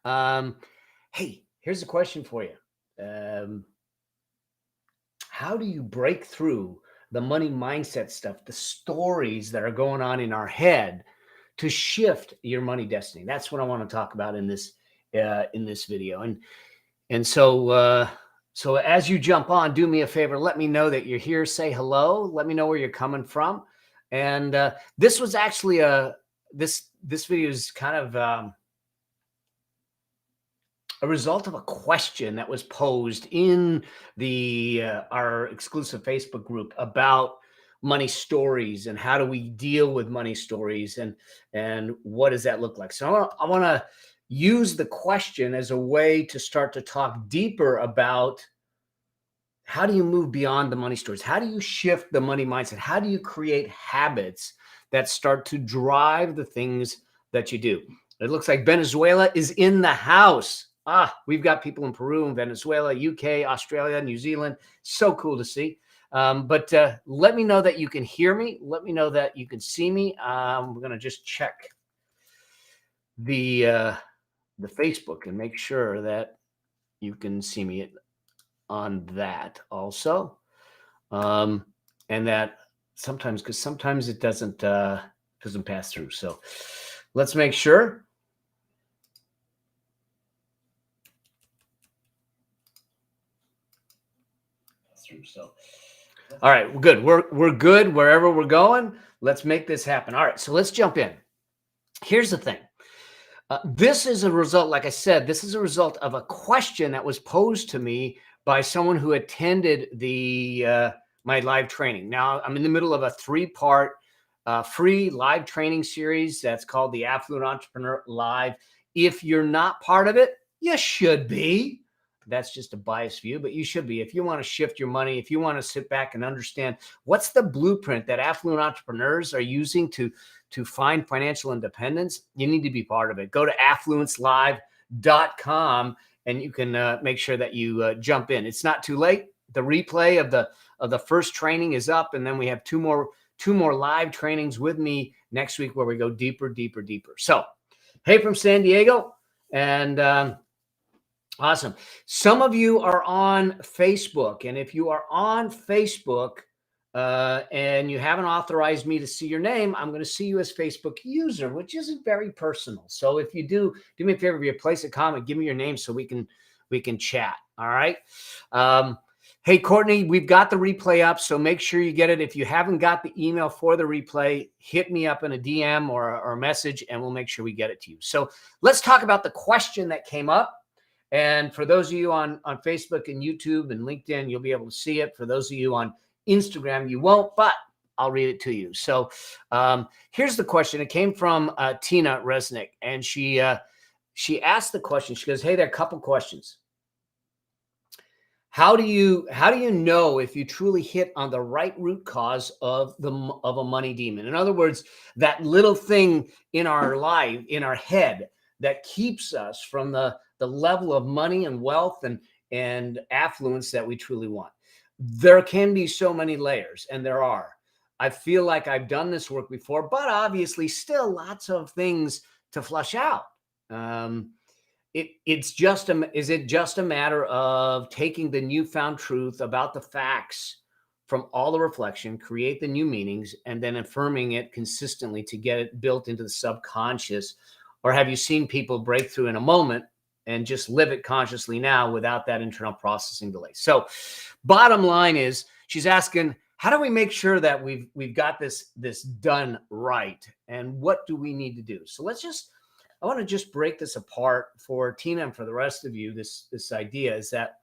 Um, hey, here's a question for you. Um, how do you break through the money mindset stuff, the stories that are going on in our head to shift your money destiny? That's what I want to talk about in this video. And so as you jump on, do me a favor, let me know that you're here. Say hello. Let me know where you're coming from. And this was actually this video is kind of a result of a question that was posed in the our exclusive Facebook group about money stories and how do we deal with money stories and what does that look like. So I want to use the question as a way to start to talk deeper about how do you move beyond the money stories? How do you shift the money mindset? How do you create habits that start to drive the things that you do? It looks like Venezuela is in the house. We've got people in Peru and Venezuela, UK, Australia, New Zealand. So cool to see. But let me know that you can hear me. Let me know that you can see me. We're going to just check the Facebook and make sure that you can see me on that also. And that sometimes, because sometimes it doesn't pass through. So let's make sure. So, all right, we're good. We're good wherever we're going. Let's make this happen. All right, so let's jump in. Here's the thing. This is a result, like I said, this is a result of a question that was posed to me by someone who attended the my live training. Now, I'm in the middle of a 3-part free live training series that's called the Affluent Entrepreneur Live. If you're not part of it, you should be. That's just a biased view, but you should be. If you want to shift your money, if you want to sit back and understand what's the blueprint that affluent entrepreneurs are using to find financial independence, you need to be part of it. Go to affluencelive.com and you can make sure that you jump in. It's not too late. The replay of the first training is up, and then we have two more live trainings with me next week where we go deeper. So, hey from San Diego, and awesome. Some of you are on Facebook, and if you are on Facebook and you haven't authorized me to see your name, I'm going to see you as Facebook user, which isn't very personal. So if you do me a favor, if you place a comment, give me your name so we can chat. All right. Hey, Courtney, we've got the replay up, so make sure you get it. If you haven't got the email for the replay, hit me up in a DM or a message, and we'll make sure we get it to you. So let's talk about the question that came up. And for those of you on Facebook and YouTube and LinkedIn, you'll be able to see it. For those of you on Instagram, you won't, but I'll read it to you. So here's the question. It came from Tina Resnick, and she asked the question. She goes, hey, there are a couple questions. How do you know if you truly hit on the right root cause of a money demon? In other words, that little thing in our life, in our head, that keeps us from the level of money and wealth and affluence that we truly want. There can be so many layers, and there are. I feel like I've done this work before, but obviously still lots of things to flush out. Is it just a matter of taking the newfound truth about the facts from all the reflection, create the new meanings, and then affirming it consistently to get it built into the subconscious? Or have you seen people break through in a moment and just live it consciously now without that internal processing delay? So bottom line is, she's asking, how do we make sure that we've got this done right? And what do we need to do? So I want to just break this apart for Tina and for the rest of you. This idea is that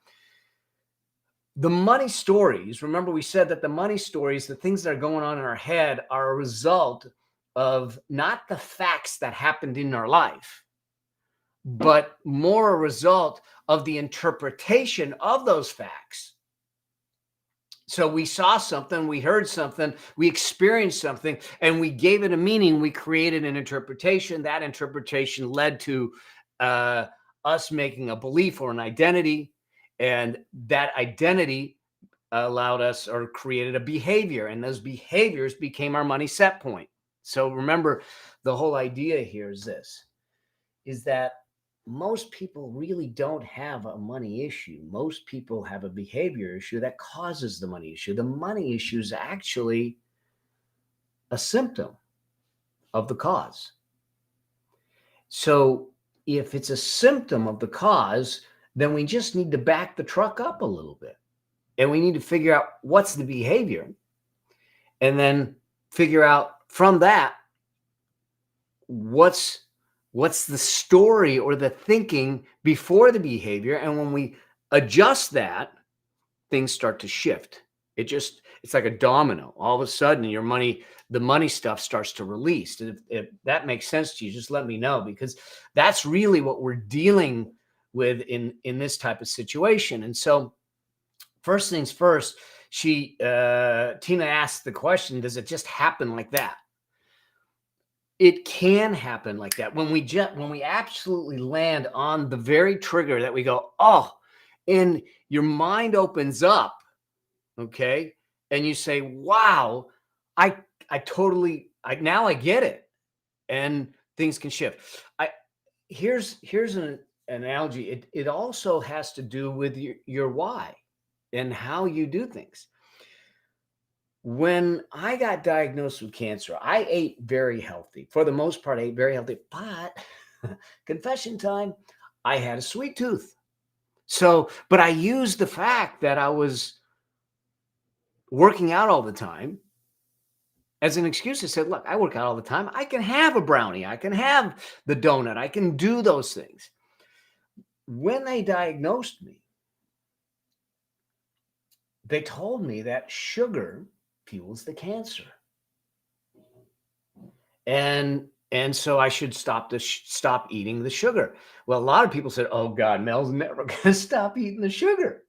the money stories, remember we said that the money stories, the things that are going on in our head, are a result of not the facts that happened in our life, but more a result of the interpretation of those facts. So we saw something, we heard something, we experienced something, and we gave it a meaning. We created an interpretation. That interpretation led to us making a belief or an identity, and that identity allowed us or created a behavior, and those behaviors became our money set point. So remember, the whole idea here is this, is that most people really don't have a money issue. Most people have a behavior issue that causes the money issue. The money issue is actually a symptom of the cause. So if it's a symptom of the cause, then we just need to back the truck up a little bit. And we need to figure out what's the behavior, and then figure out from that what's the story or the thinking before the behavior. And when we adjust that, things start to shift. It's like a domino. All of a sudden the money stuff starts to release. If that makes sense to you, just let me know, because that's really what we're dealing with in this type of situation. And so first things first, Tina asked the question, does it just happen like that? It can happen like that when we absolutely land on the very trigger that we go, oh, and your mind opens up, okay, and you say, wow, I now I get it, and things can shift. Here's an analogy. It also has to do with your why and how you do things. When I got diagnosed with cancer, I ate very healthy. For the most part, I ate very healthy, but confession time, I had a sweet tooth. So, but I used the fact that I was working out all the time as an excuse. I said, look, I work out all the time. I can have a brownie. I can have the donut. I can do those things. When they diagnosed me, they told me that sugar fuels the cancer. And so I should stop eating the sugar. Well, a lot of people said, oh God, Mel's never going to stop eating the sugar.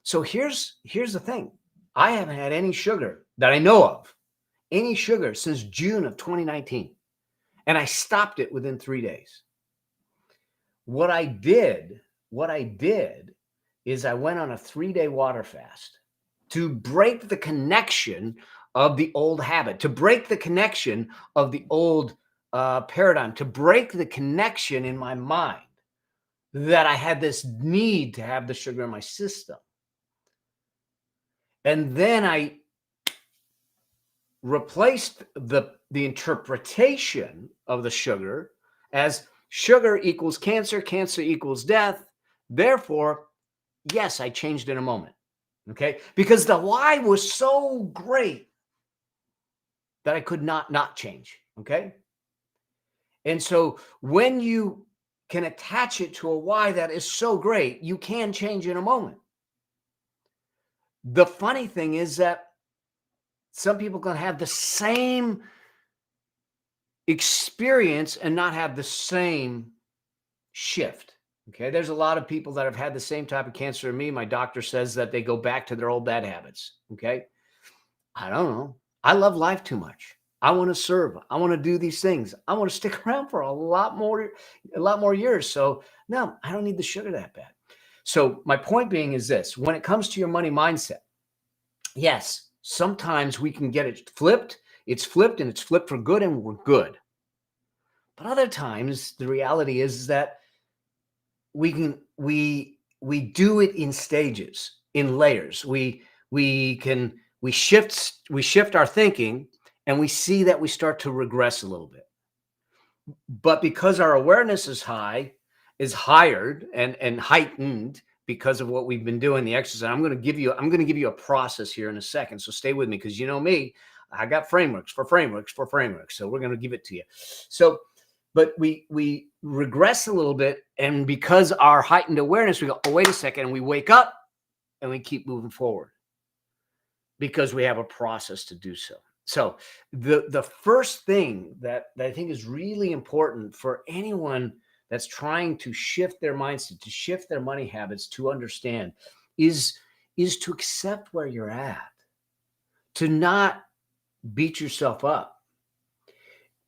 So here's the thing. I haven't had any sugar that I know of, any sugar, since June of 2019. And I stopped it within 3 days. What I did is I went on a 3-day water fast to break the connection of the old habit, to break the connection of the old paradigm, to break the connection in my mind that I had this need to have the sugar in my system. And then I replaced the interpretation of the sugar as sugar equals cancer, cancer equals death. Therefore, yes, I changed in a moment. Okay, because the why was so great that I could not change. Okay, and so when you can attach it to a why that is so great, you can change in a moment. The funny thing is that some people can have the same experience and not have the same shift. Okay, there's a lot of people that have had the same type of cancer as me. My doctor says that they go back to their old bad habits. Okay, I don't know. I love life too much. I want to serve. I want to do these things. I want to stick around for a lot more years. So no, I don't need the sugar that bad. So my point being is this: when it comes to your money mindset, yes, sometimes we can get it flipped. It's flipped, and it's flipped for good, and we're good. But other times, the reality is that we do it in stages, in layers. We shift our thinking, and we see that we start to regress a little bit. But because our awareness is higher and heightened because of what we've been doing, the exercise. I'm going to give you a process here in a second. So stay with me, because you know me, I got frameworks. So we're going to give it to you. So, but we regress a little bit, and because our heightened awareness, we go, oh, wait a second, and we wake up and we keep moving forward because we have a process to do so. So the first thing that I think is really important for anyone that's trying to shift their mindset, to shift their money habits, to understand is to accept where you're at, to not beat yourself up.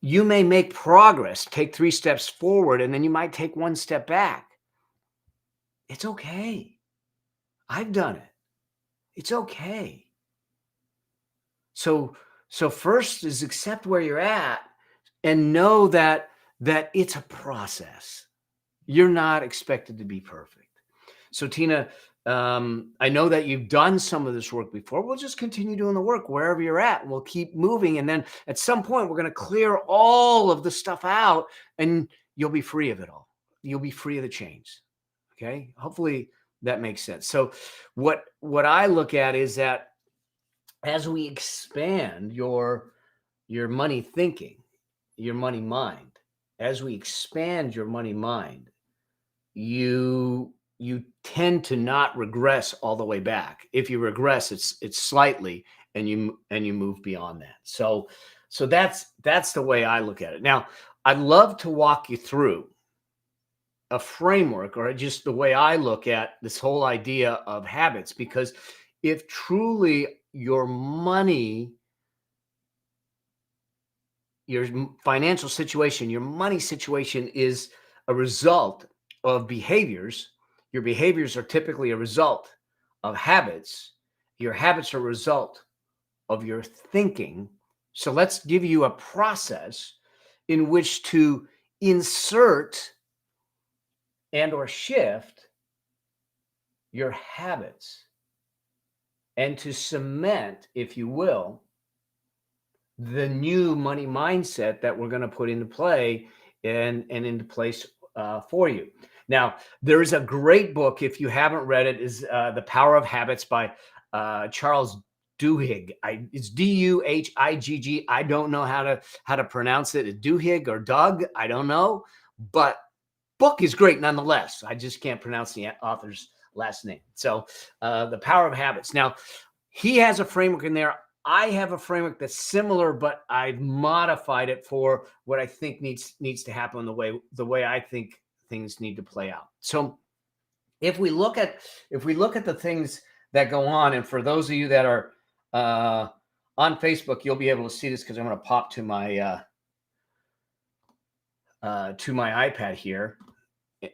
You may make progress, take 3 steps forward, and then you might take 1 step back. It's okay. I've done it. It's okay. So first is accept where you're at and know that it's a process. You're not expected to be perfect. So, Tina, I know that you've done some of this work before. We'll just continue doing the work wherever you're at, and we'll keep moving. And then at some point, we're going to clear all of the stuff out, and you'll be free of it all. You'll be free of the chains. Okay. Hopefully that makes sense. So, what I look at is that as we expand your money thinking, your money mind, as we expand your money mind, you tend to not regress all the way back. If you regress, it's slightly, and you move beyond that. So that's the way I look at it. Now, I'd love to walk you through a framework, or just the way I look at this whole idea of habits, because if truly your money, your financial situation, your money situation is a result of behaviors, your behaviors are typically a result of habits. Your habits are a result of your thinking. So let's give you a process in which to insert and or shift your habits, and to cement, if you will, the new money mindset that we're going to put into play and into place for you. Now, there is a great book, if you haven't read it, is The Power of Habits by Charles Duhigg. It's Duhigg. I don't know how to pronounce it. Duhigg or Doug, I don't know, but book is great nonetheless. I just can't pronounce the author's last name. So The Power of Habits. Now, he has a framework in there. I have a framework that's similar, but I've modified it for what I think needs to happen the way I think things need to play out. So if we look at the things that go on, and for those of you that are on Facebook, you'll be able to see this because I'm going to pop to my iPad here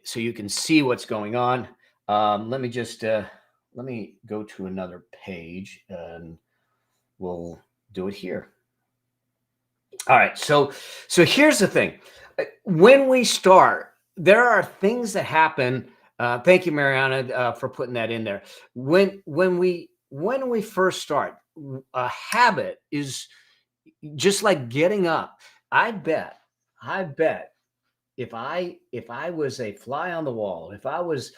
so you can see what's going on. Let me go to another page, and we'll do it here. All right. So here's the thing. When we start, there are things that happen. Thank you, Mariana, for putting that in there. When we first start, a habit is just like getting up. I bet if I was a fly on the wall, if I was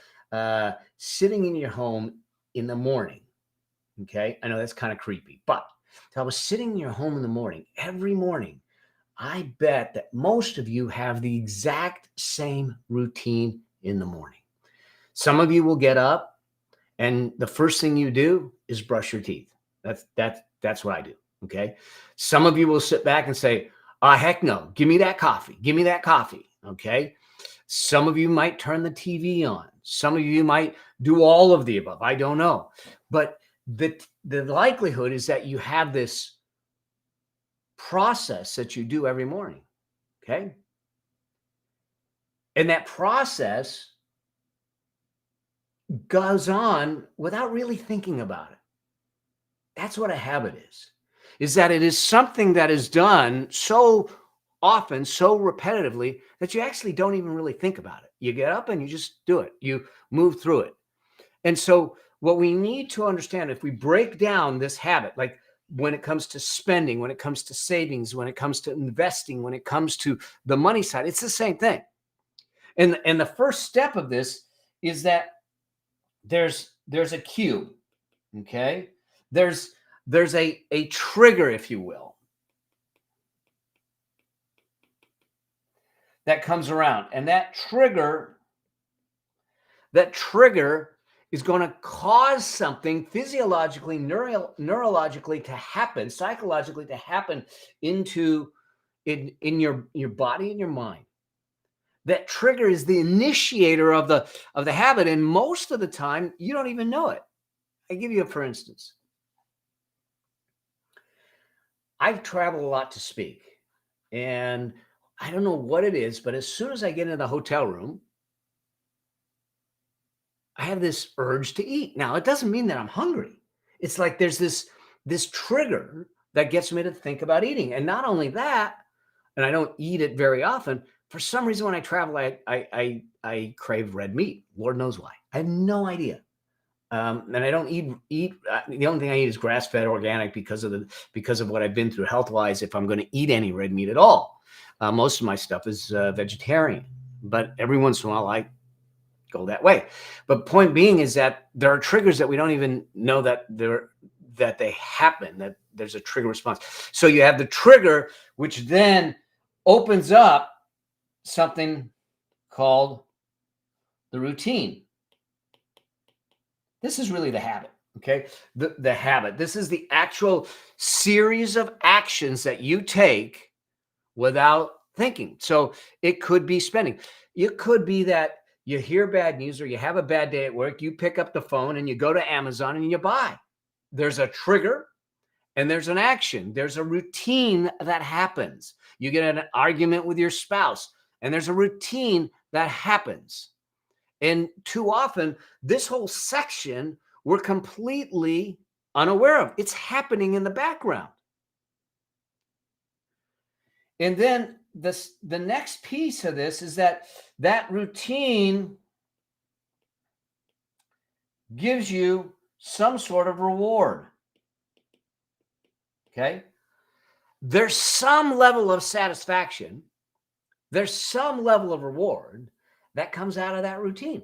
sitting in your home in the morning, okay, I know that's kind of creepy, but if I was sitting in your home in the morning, every morning, I bet that most of you have the exact same routine in the morning. Some of you will get up, and the first thing you do is brush your teeth. That's what I do. Okay. Some of you will sit back and say, heck no, give me that coffee. Give me that coffee. Okay. Some of you might turn the TV on. Some of you might do all of the above. I don't know. But the likelihood is that you have this process that you do every morning. Okay. And that process goes on without really thinking about it. That's what a habit is that it is something that is done so often, so repetitively, that you actually don't even really think about it. You get up and you just do it. You move through it. And so what we need to understand, if we break down this habit, like when it comes to spending, when it comes to savings, when it comes to investing, when it comes to the money side, it's the same thing. And the first step of this is that there's a cue. Okay. There's a trigger, if you will, that comes around. And that trigger is going to cause something physiologically, neurologically to happen, psychologically to happen in your body and your mind. That trigger is the initiator of the habit. And most of the time, you don't even know it. I give you for instance. I've traveled a lot to speak, and I don't know what it is, but as soon as I get into the hotel room, I have this urge to eat. Now, it doesn't mean that I'm hungry. It's like there's this trigger that gets me to think about eating. And not only that, and I don't eat it very often, For some reason, when I travel, I crave red meat. Lord knows why. I have no idea. And I don't eat. The only thing I eat is grass fed organic because of what I've been through health wise. If I'm going to eat any red meat at all, most of my stuff is vegetarian. But every once in a while, I go that way. But point being is that there are triggers that we don't even know that they happen. That there's a trigger response. So you have the trigger, which then opens up something called the routine. This is really the habit, okay? The habit. This is the actual series of actions that you take without thinking. So it could be spending. It could be that you hear bad news or you have a bad day at work, you pick up the phone and you go to Amazon and you buy. There's a trigger and there's an action. There's a routine that happens. You get an argument with your spouse and there's a routine that happens. And too often, this whole section we're completely unaware of. It's happening in the background. And then the next piece of this is that routine gives you some sort of reward. Okay? There's some level of satisfaction. There's some level of reward that comes out of that routine.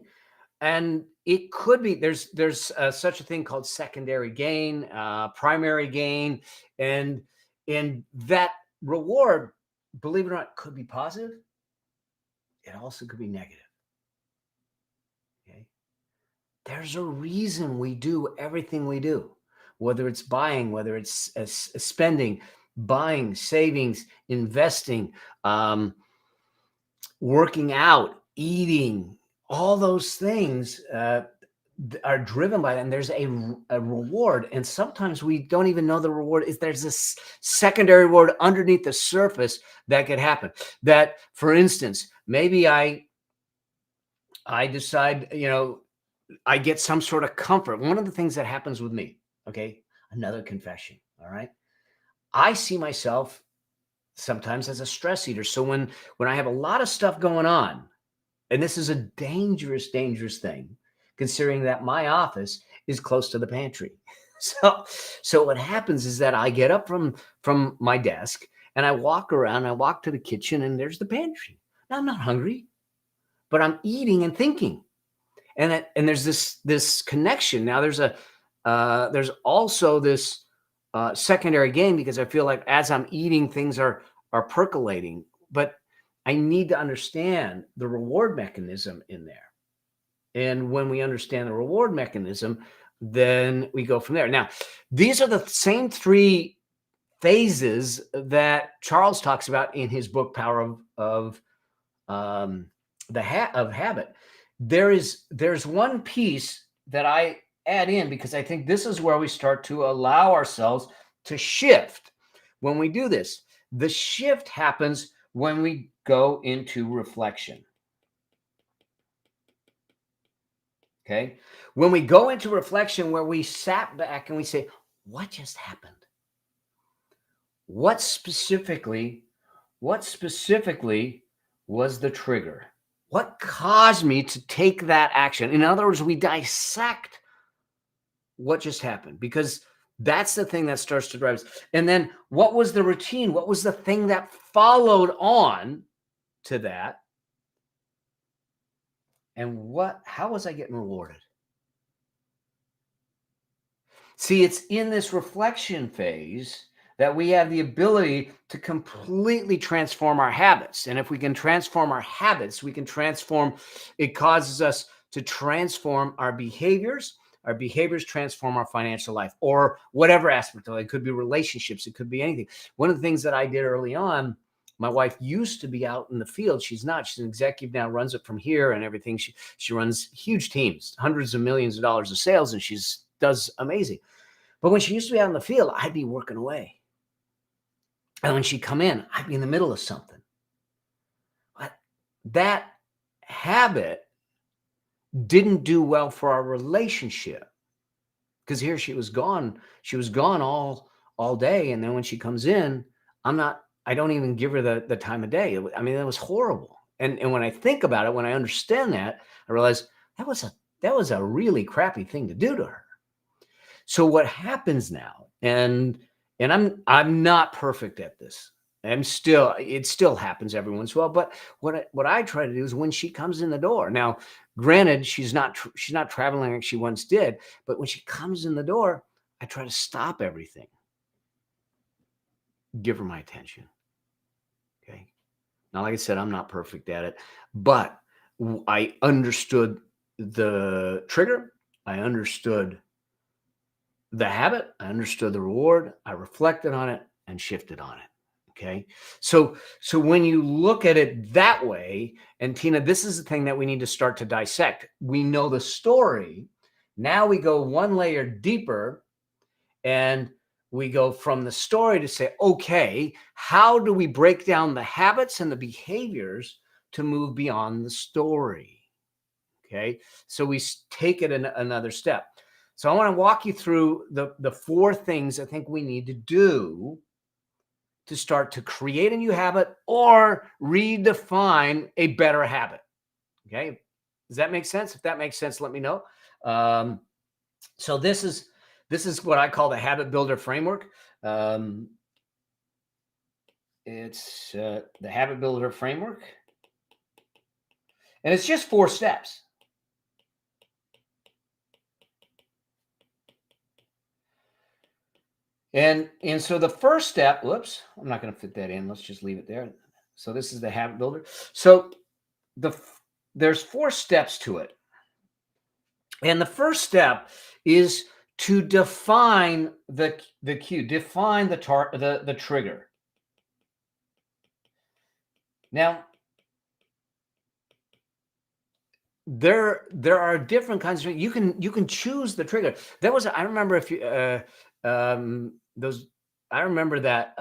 And it could be there's such a thing called secondary gain, primary gain, and that reward, believe it or not, could be positive. It also could be negative. Okay, there's a reason we do everything we do, whether it's buying, whether it's spending, buying, savings, investing, working out, eating. All those things are driven by that. And there's a reward. And sometimes we don't even know the reward is. There's this secondary reward underneath the surface that could happen. That, for instance, maybe I decide, I get some sort of comfort. One of the things that happens with me, okay, another confession, all right? I see myself sometimes as a stress eater. So when I have a lot of stuff going on, and this is a dangerous, dangerous thing, considering that my office is close to the pantry. So what happens is that I get up from my desk and I walk around, I walk to the kitchen and there's the pantry. Now, I'm not hungry, but I'm eating and thinking. And there's this connection. Now there's also this secondary gain because I feel like as I'm eating, things are percolating. But I need to understand the reward mechanism in there. And when we understand the reward mechanism, then we go from there. Now, these are the same three phases that Charles talks about in his book, Power of Habit. There's one piece that I add in because I think this is where we start to allow ourselves to shift. When we do this, the shift happens when we go into reflection. Okay. When we go into reflection, where we sat back and we say, what just happened? What specifically was the trigger? What caused me to take that action? In other words, we dissect what just happened because that's the thing that starts to drive us. And then what was the routine? What was the thing that followed on to that? And how was I getting rewarded? See, it's in this reflection phase that we have the ability to completely transform our habits. And if we can transform our habits, it causes us to transform our behaviors. Our behaviors transform our financial life or whatever aspect of it. It could be relationships. It could be anything. One of the things that I did early on, my wife used to be out in the field. She's not. She's an executive now, runs it from here and everything. She runs huge teams, hundreds of millions of dollars of sales, and does amazing. But when she used to be out in the field, I'd be working away. And when she'd come in, I'd be in the middle of something. But that habit didn't do well for our relationship because here she was gone. She was gone all day. And then when she comes in, I'm not I don't even give her the time of day. I mean, that was horrible. And when I think about it, when I understand that, I realize that was a really crappy thing to do to her. So what happens now, and I'm not perfect at this. It still happens every once in a while. But what I try to do is when she comes in the door. Now, granted, she's not traveling like she once did, but when she comes in the door, I try to stop everything, give her my attention. Okay. Now, like I said, I'm not perfect at it, but I understood the trigger. I understood the habit. I understood the reward. I reflected on it and shifted on it. Okay. So when you look at it that way, and Tina, this is the thing that we need to start to dissect. We know the story. Now we go one layer deeper and we go from the story to say, okay, how do we break down the habits and the behaviors to move beyond the story? Okay. So we take it another step. So I want to walk you through the four things I think we need to do to start to create a new habit or redefine a better habit. Okay. Does that make sense? If that makes sense, let me know. Um, so this is what I call the habit builder framework. Um, it's the habit builder framework, and it's just 4 steps. And so the first step, whoops, I'm not going to fit that in. Let's just leave it there. So this is the habit builder. So there's 4 steps to it. And the first step is to define the cue, define the trigger. Now, there are different kinds of, you can choose the trigger. I remember if you those I remember that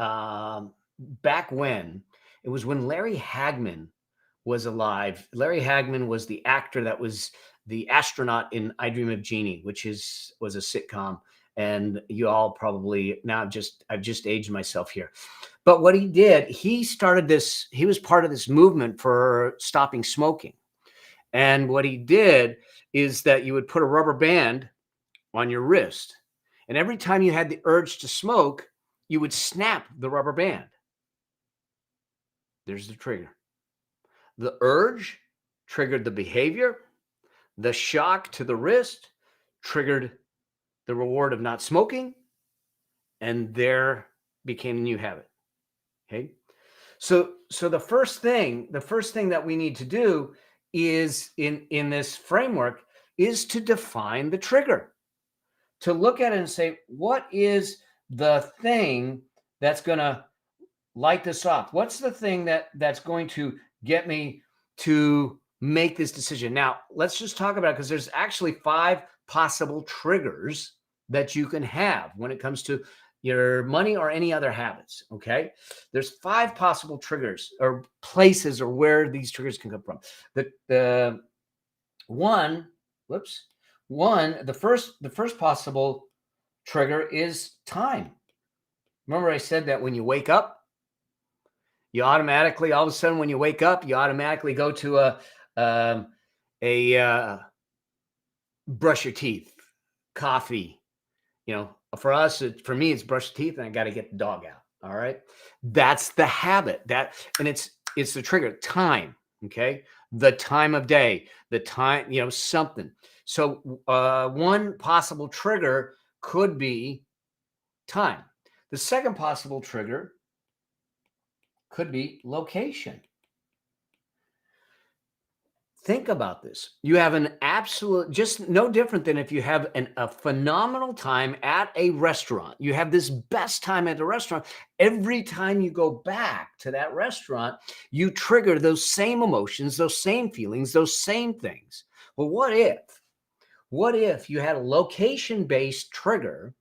back when it was when Larry Hagman was alive. Larry Hagman was the actor that was the astronaut in I Dream of Jeannie, which was a sitcom. And you all probably now I've just aged myself here. But what he did, he was part of this movement for stopping smoking. And what he did is that you would put a rubber band on your wrist. And every time you had the urge to smoke, you would snap the rubber band. There's the trigger. The urge triggered the behavior. The shock to the wrist triggered the reward of not smoking. And there became a new habit. Okay. So the first thing that we need to do is in this framework is to define the trigger, to look at it and say, what is the thing that's going to light this off? What's the thing that's going to get me to make this decision? Now, let's just talk about it, because there's actually 5 possible triggers that you can have when it comes to your money or any other habits. Okay. There's 5 possible triggers or places or where these triggers can come from. The first possible trigger is time. Remember I said that when you wake up, you automatically, all of a sudden, when you wake up, you automatically go to a brush your teeth, coffee. For me, it's brush teeth, and I got to get the dog out. All right, that's the habit. And it's the trigger. Time. Okay, the time of day, the time. Something. So one possible trigger could be time. The second possible trigger could be location. Think about this. You have an absolute, just no different than if you have a phenomenal time at a restaurant. You have this best time at the restaurant. Every time you go back to that restaurant, you trigger those same emotions, those same feelings, those same things. Well, what if you had a location-based trigger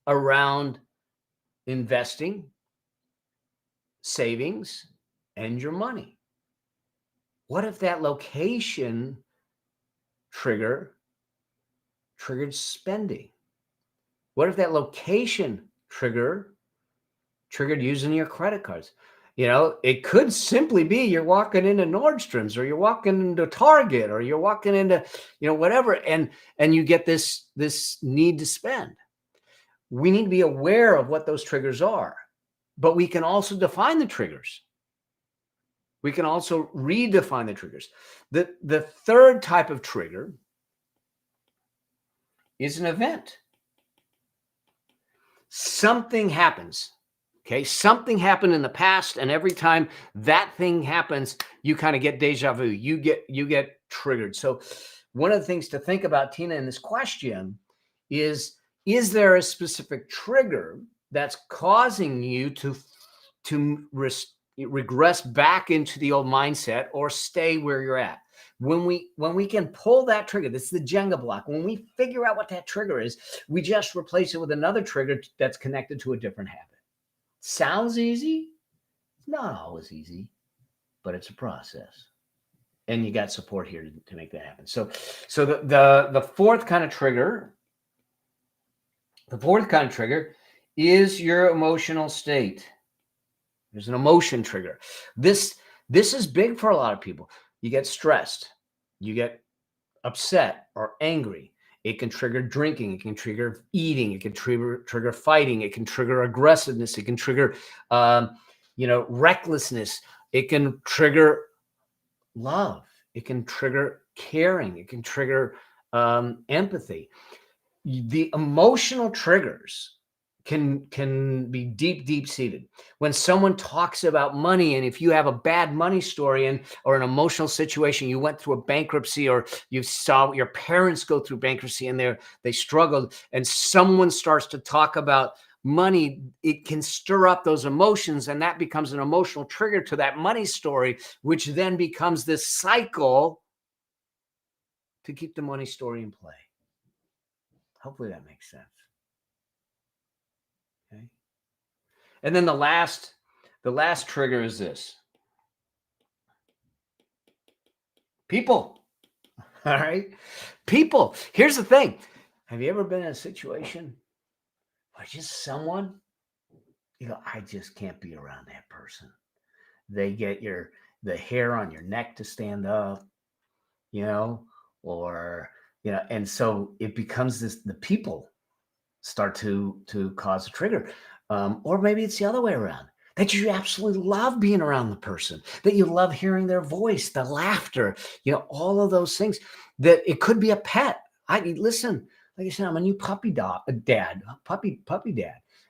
around investing, savings, and your money? What if that location triggered spending? What if that location trigger triggered using your credit cards. It could simply be you're walking into Nordstrom's, or you're walking into Target, or you're walking into, whatever, and you get this need to spend. We need to be aware of what those triggers are, but we can also define the triggers. We can also redefine the triggers. The third type of trigger is an event. Something happens. Okay, something happened in the past, and every time that thing happens, you kind of get deja vu. You get triggered. So, one of the things to think about, Tina, in this question is there a specific trigger that's causing you to regress back into the old mindset, or stay where you're at? When we can pull that trigger, this is the Jenga block. When we figure out what that trigger is, we just replace it with another trigger that's connected to a different habit. Sounds easy? Not always easy, but it's a process. And you got support here to make that happen. So the fourth kind of trigger, is your emotional state. There's an emotion trigger. This is big for a lot of people. You get stressed, you get upset or angry. It can trigger drinking. It can trigger eating. It can trigger fighting. It can trigger aggressiveness. It can trigger, recklessness. It can trigger love. It can trigger caring. It can trigger empathy. The emotional triggers can be deep seated. When someone talks about money, and if you have a bad money story or an emotional situation, you went through a bankruptcy, or you saw your parents go through bankruptcy and they struggled, and someone starts to talk about money, it can stir up those emotions, and that becomes an emotional trigger to that money story, which then becomes this cycle to keep the money story in play. Hopefully that makes sense. Okay. And then the last trigger is this. People. All right. People. Here's the thing. Have you ever been in a situation where just someone, I just can't be around that person. They get the hair on your neck to stand up, or, and so it becomes the people start to cause a trigger. Or maybe it's the other way around, that you absolutely love being around the person, that you love hearing their voice, the laughter, all of those things. That it could be a pet. Listen, like I said, I'm a new puppy dad. I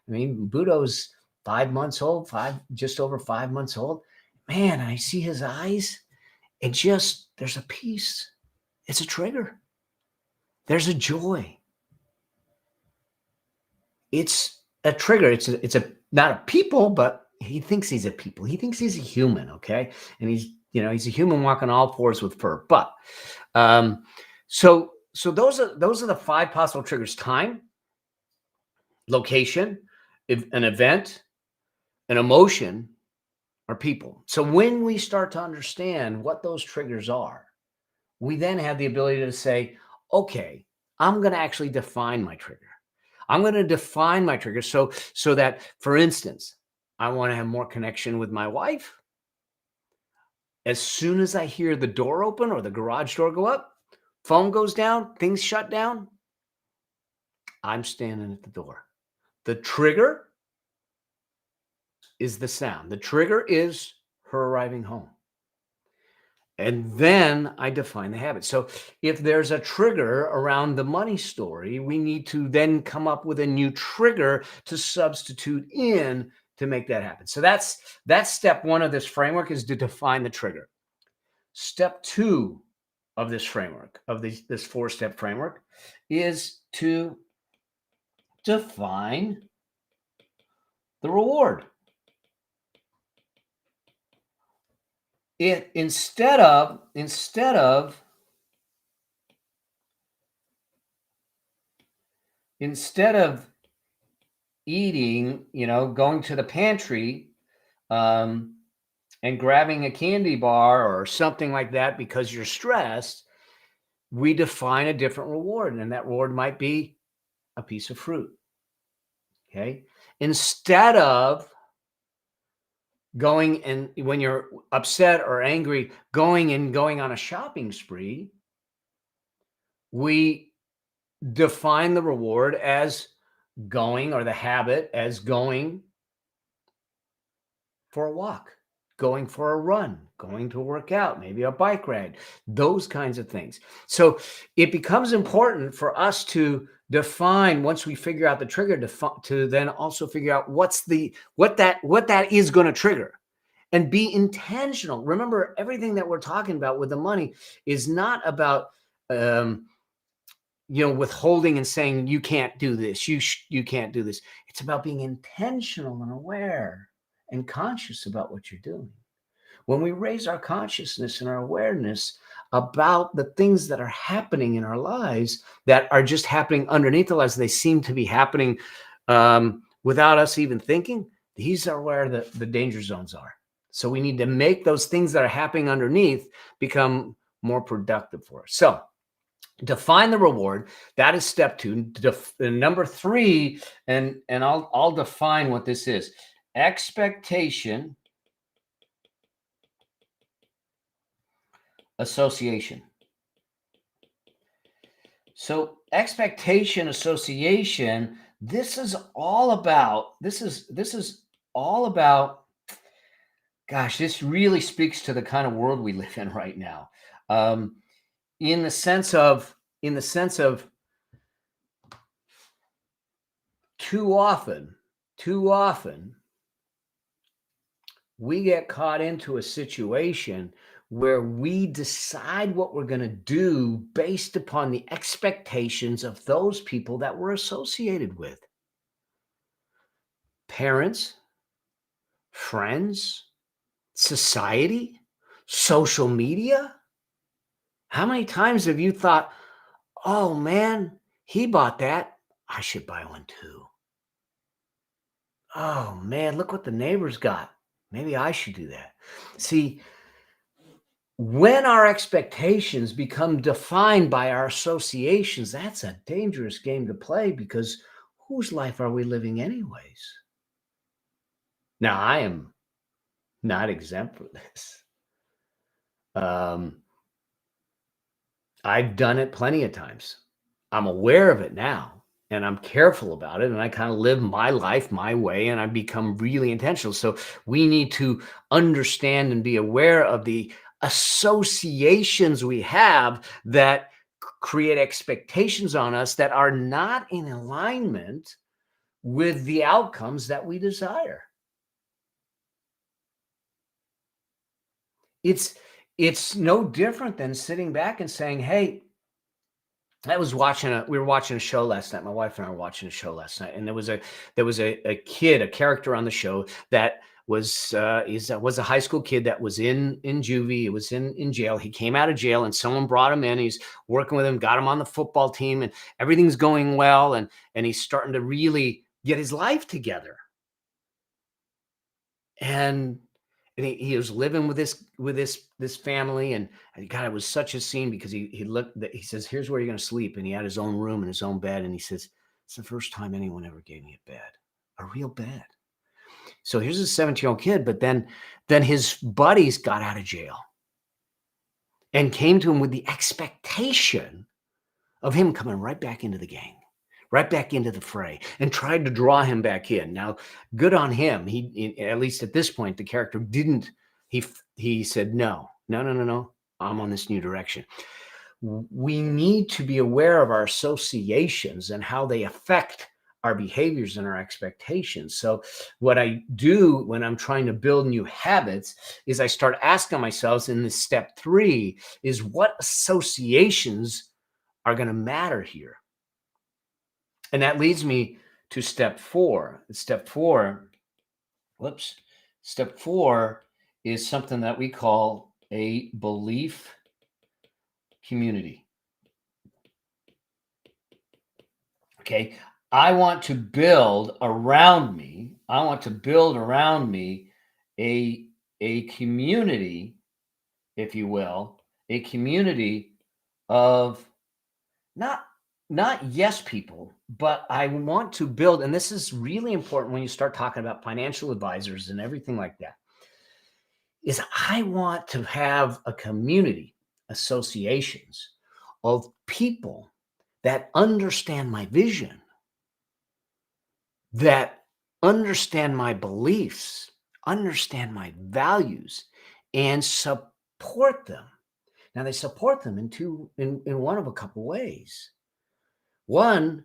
mean, Budo's 5 months old, just over 5 months old. Man, I see his eyes, and just there's a peace. It's a trigger. There's a joy. It's a trigger. It's not a people, but he thinks he's a people. He thinks he's a human. Okay. And he's a human walking all fours with fur. But, so those are the 5 possible triggers: time, location, an event, an emotion, or people. So when we start to understand what those triggers are, we then have the ability to say, okay, I'm going to actually define my trigger. I'm going to define my trigger so that, for instance, I want to have more connection with my wife. As soon as I hear the door open or the garage door go up, phone goes down, things shut down, I'm standing at the door. The trigger is the sound. The trigger is her arriving home. And then I define the habit. So if there's a trigger around the money story, we need to then come up with a new trigger to substitute in to make that happen. So that's step 1 of this framework, is to define the trigger. Step 2 of this framework, of this 4-step framework, is to define the reward. Instead of eating, going to the pantry and grabbing a candy bar or something like that because you're stressed, we define a different reward, and that reward might be a piece of fruit. Okay. Instead of going and when you're upset or angry, going on a shopping spree, we define the reward as going, or the habit as going for a walk, going for a run, going to work out, maybe a bike ride, those kinds of things. So it becomes important for us to define, once we figure out the trigger, to then also figure out what that is going to trigger, and be intentional. Remember, everything that we're talking about with the money is not about um, withholding and saying you can't do this, you can't do this. It's about being intentional and aware and conscious about what you're doing. When we raise our consciousness and our awareness about the things that are happening in our lives, that are just happening underneath the lives, they seem to be happening without us even thinking, these are where the danger zones are. So we need to make those things that are happening underneath become more productive for us. So define the reward. That is step 2. Number 3, and I'll define what this is. Expectation association. So expectation association, this is all about, gosh, this really speaks to the kind of world we live in right now. In the sense of too often we get caught into a situation where we decide what we're going to do based upon the expectations of those people that we're associated with. Parents, friends, society, social media. How many times have you thought, oh man, he bought that, I should buy one too. Oh man, look what the neighbors got. Maybe I should do that. See, when our expectations become defined by our associations, that's a dangerous game to play, because whose life are we living anyways? Now, I am not exempt from this. I've done it plenty of times. I'm aware of it now, and I'm careful about it, and I kind of live my life my way, and I become really intentional. So we need to understand and be aware of the associations we have that create expectations on us that are not in alignment with the outcomes that we desire. It's no different than sitting back and saying, hey, we were watching a show last night. My wife and I were watching a show last night, and there was a kid, a character on the show that was a high school kid that was in juvie. He was in jail. He came out of jail, and someone brought him in. He's working with him, got him on the football team, and everything's going well. And he's starting to really get his life together. And he was living with this family, and God, it was such a scene, because he looked. He says, "Here's where you're going to sleep," and he had his own room and his own bed, and he says, "It's the first time anyone ever gave me a bed, a real bed." So here's a 17-year-old kid, but then his buddies got out of jail and came to him with the expectation of him coming right back into the gang, right back into the fray, and tried to draw him back in. Now, good on him. He, at least at this point, the character didn't. He said, no. I'm on this new direction. We need to be aware of our associations and how they affect our behaviors and our expectations. So what I do when I'm trying to build new habits is I start asking myself in this step 3 is, what associations are going to matter here? And that leads me to step 4. Step 4 is something that we call a belief community. Okay. I want to build around me a community, if you will, a community of not yes people, but I want to build, and this is really important when you start talking about financial advisors and everything like that. is I want to have a community, associations of people that understand my vision, that understand my beliefs, understand my values, and support them. Now they support them in one of a couple ways. One,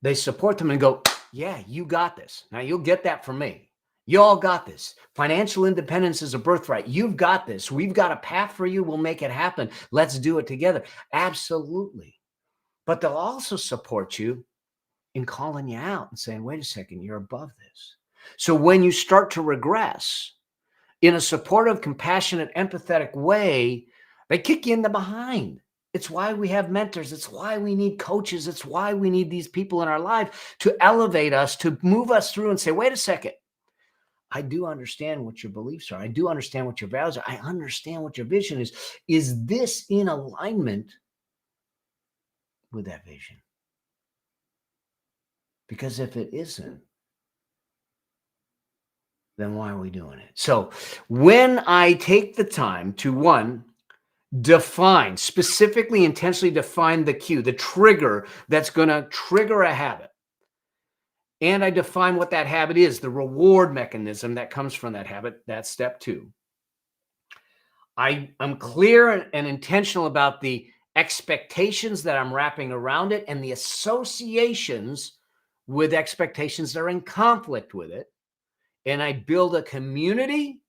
they support them and go, yeah, you got this. Now you'll get that from me. You all got this. Financial independence is a birthright. You've got this. We've got a path for you. We'll make it happen. Let's do it together. Absolutely. But they'll also support you in calling you out and saying, wait a second, you're above this. So when you start to regress in a supportive, compassionate, empathetic way, they kick you in the behind. It's why we have mentors. It's why we need coaches. It's why we need these people in our life to elevate us, to move us through and say, wait a second. I do understand what your beliefs are. I do understand what your values are. I understand what your vision is. Is this in alignment with that vision? Because if it isn't, then why are we doing it? So when I take the time to, one, define, specifically, intentionally define the cue, the trigger that's going to trigger a habit, and I define what that habit is, the reward mechanism that comes from that habit, that's step two. I'm clear and intentional about the expectations that I'm wrapping around it and the associations with expectations that are in conflict with it. And I build a community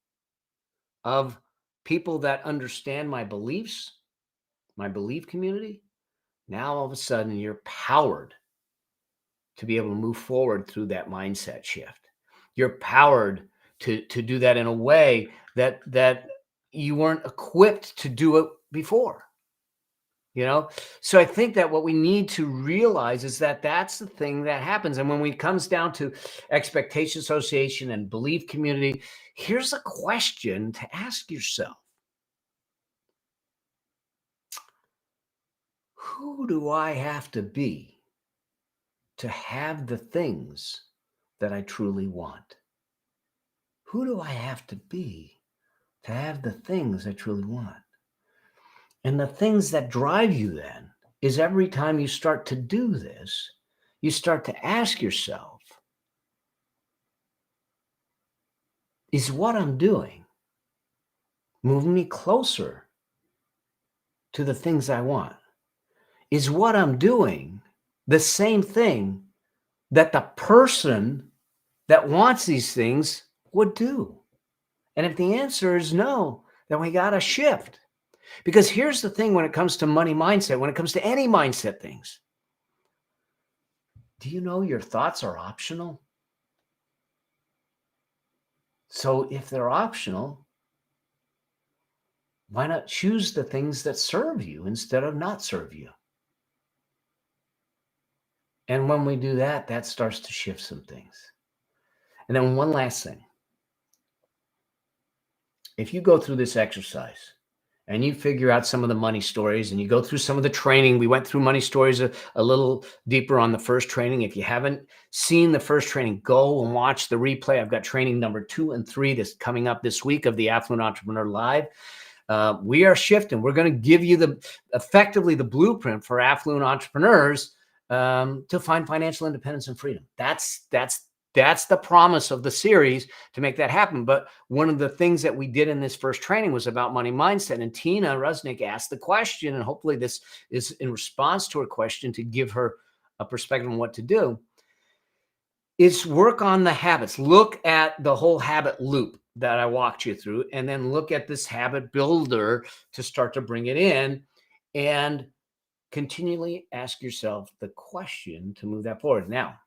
of people that understand my beliefs, my belief community. Now, all of a sudden, you're powered to be able to move forward through that mindset shift. You're powered to do that in a way that you weren't equipped to do it before. So I think that what we need to realize is that that's the thing that happens. And when it comes down to expectation association and belief community, here's a question to ask yourself. Who do I have to be to have the things that I truly want? Who do I have to be to have the things I truly want? And the things that drive you then is every time you start to do this, you start to ask yourself, is what I'm doing moving me closer to the things I want? Is what I'm doing the same thing that the person that wants these things would do? And if the answer is no, then we got to shift. Because here's the thing when it comes to money mindset, when it comes to any mindset things, do you know your thoughts are optional? So if they're optional, why not choose the things that serve you instead of not serve you? And when we do that, that starts to shift some things. And then one last thing. If you go through this exercise and you figure out some of the money stories and you go through some of the training, we went through money stories a little deeper on the first training. If you haven't seen the first training, go and watch the replay. I've got training number 2 and 3 that's coming up this week of the Affluent Entrepreneur Live. We are shifting. We're going to give you effectively the blueprint for affluent entrepreneurs to find financial independence and freedom. That's the promise of the series to make that happen. But one of the things that we did in this first training was about money mindset. And Tina Rusnick asked the question, and hopefully this is in response to her question to give her a perspective on what to do. Is work on the habits. Look at the whole habit loop that I walked you through, and then look at this habit builder to start to bring it in and continually ask yourself the question to move that forward. Now,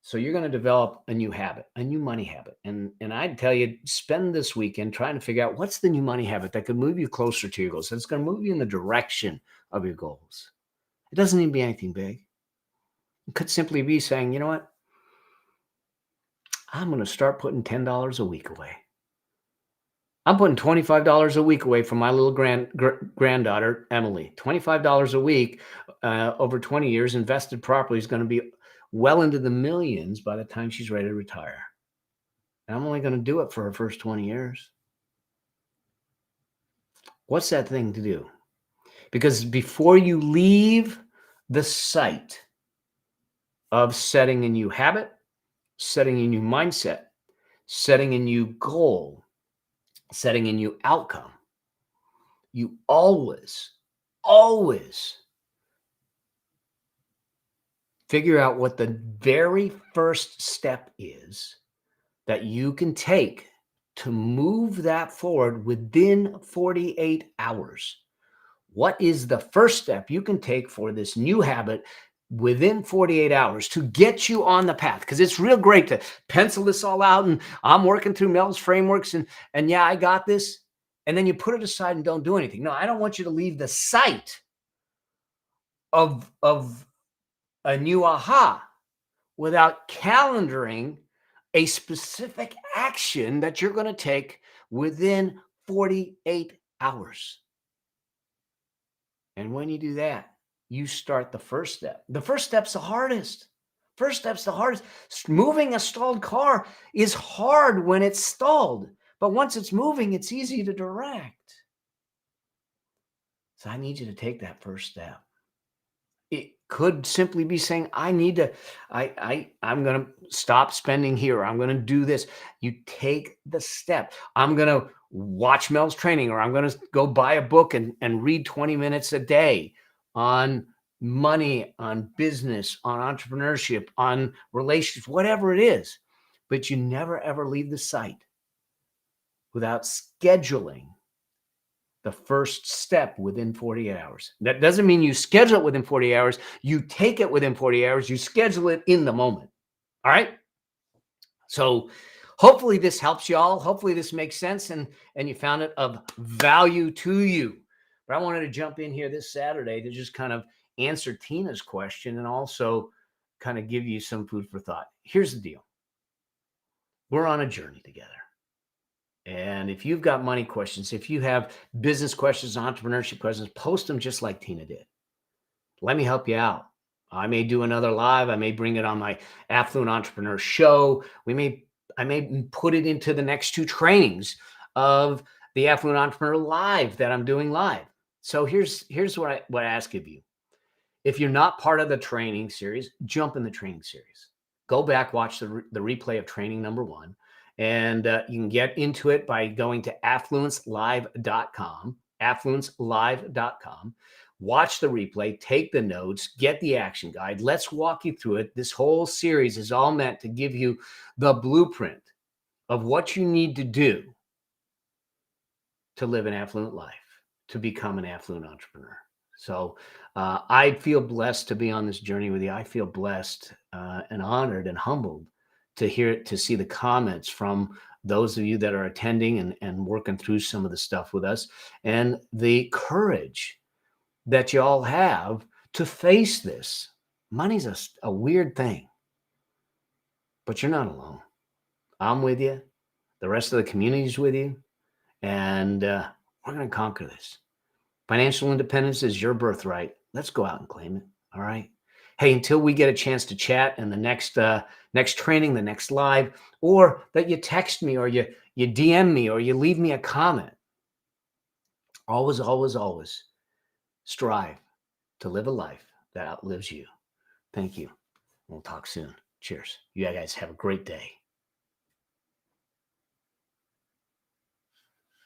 so you're going to develop a new habit, a new money habit. And I'd tell you, spend this weekend trying to figure out what's the new money habit that could move you closer to your goals. That's going to move you in the direction of your goals. It doesn't need to be anything big. It could simply be saying, you know what? I'm going to start putting $10 a week away. I'm putting $25 a week away from my little granddaughter, Emily. $25 a week over 20 years invested properly is going to be well into the millions by the time she's ready to retire. And I'm only going to do it for her first 20 years. What's that thing to do? Because before you leave the site of setting a new habit, setting a new mindset, setting a new goal, setting a new outcome, you always figure out what the very first step is that you can take to move that forward within 48 hours. What is the first step you can take for this new habit within 48 hours to get you on the path? Because it's real great to pencil this all out and I'm working through Mel's frameworks and yeah, I got this. And then you put it aside and don't do anything. No, I don't want you to leave the site of a new aha without calendaring a specific action that you're going to take within 48 hours. And when you do that, you start the first step. The first step's the hardest. First step's the hardest. Moving a stalled car is hard when it's stalled, but once it's moving, it's easy to direct. So I need you to take that first step. It could simply be saying, I'm going to stop spending here. I'm going to do this. You take the step. I'm going to watch Mel's training, or I'm going to go buy a book and read 20 minutes a day on money, on business, on entrepreneurship, on relationships, whatever it is. But you never, ever leave the site without scheduling the first step within 48 hours. That doesn't mean you schedule it within 48 hours. You take it within 48 hours. You schedule it in the moment. All right. So hopefully this helps y'all. Hopefully this makes sense and you found it of value to you. But I wanted to jump in here this Saturday to just kind of answer Tina's question and also kind of give you some food for thought. Here's the deal. We're on a journey together. And if you've got money questions, if you have business questions, entrepreneurship questions, post them just like Tina did. Let me help you out. I may do another live. I may bring it on my Affluent Entrepreneur show. I may put it into the next 2 trainings of the Affluent Entrepreneur Live that I'm doing live. So here's what I ask of you. If you're not part of the training series, jump in the training series. Go back, watch the replay of training number 1. And you can get into it by going to affluencelive.com, affluencelive.com. Watch the replay, take the notes, get the action guide. Let's walk you through it. This whole series is all meant to give you the blueprint of what you need to do to live an affluent life, to become an affluent entrepreneur. So I feel blessed to be on this journey with you. I feel blessed and honored and humbled to see the comments from those of you that are attending and working through some of the stuff with us, and the courage that you all have to face this. Money's a weird thing, but you're not alone. I'm with you. The rest of the community's with you, and we're going to conquer this. Financial independence is your birthright. Let's go out and claim it. All right. Hey, until we get a chance to chat in the next training, the next live, or that you text me or you DM me or you leave me a comment, always, always, always strive to live a life that outlives you. Thank you. We'll talk soon. Cheers. You guys have a great day.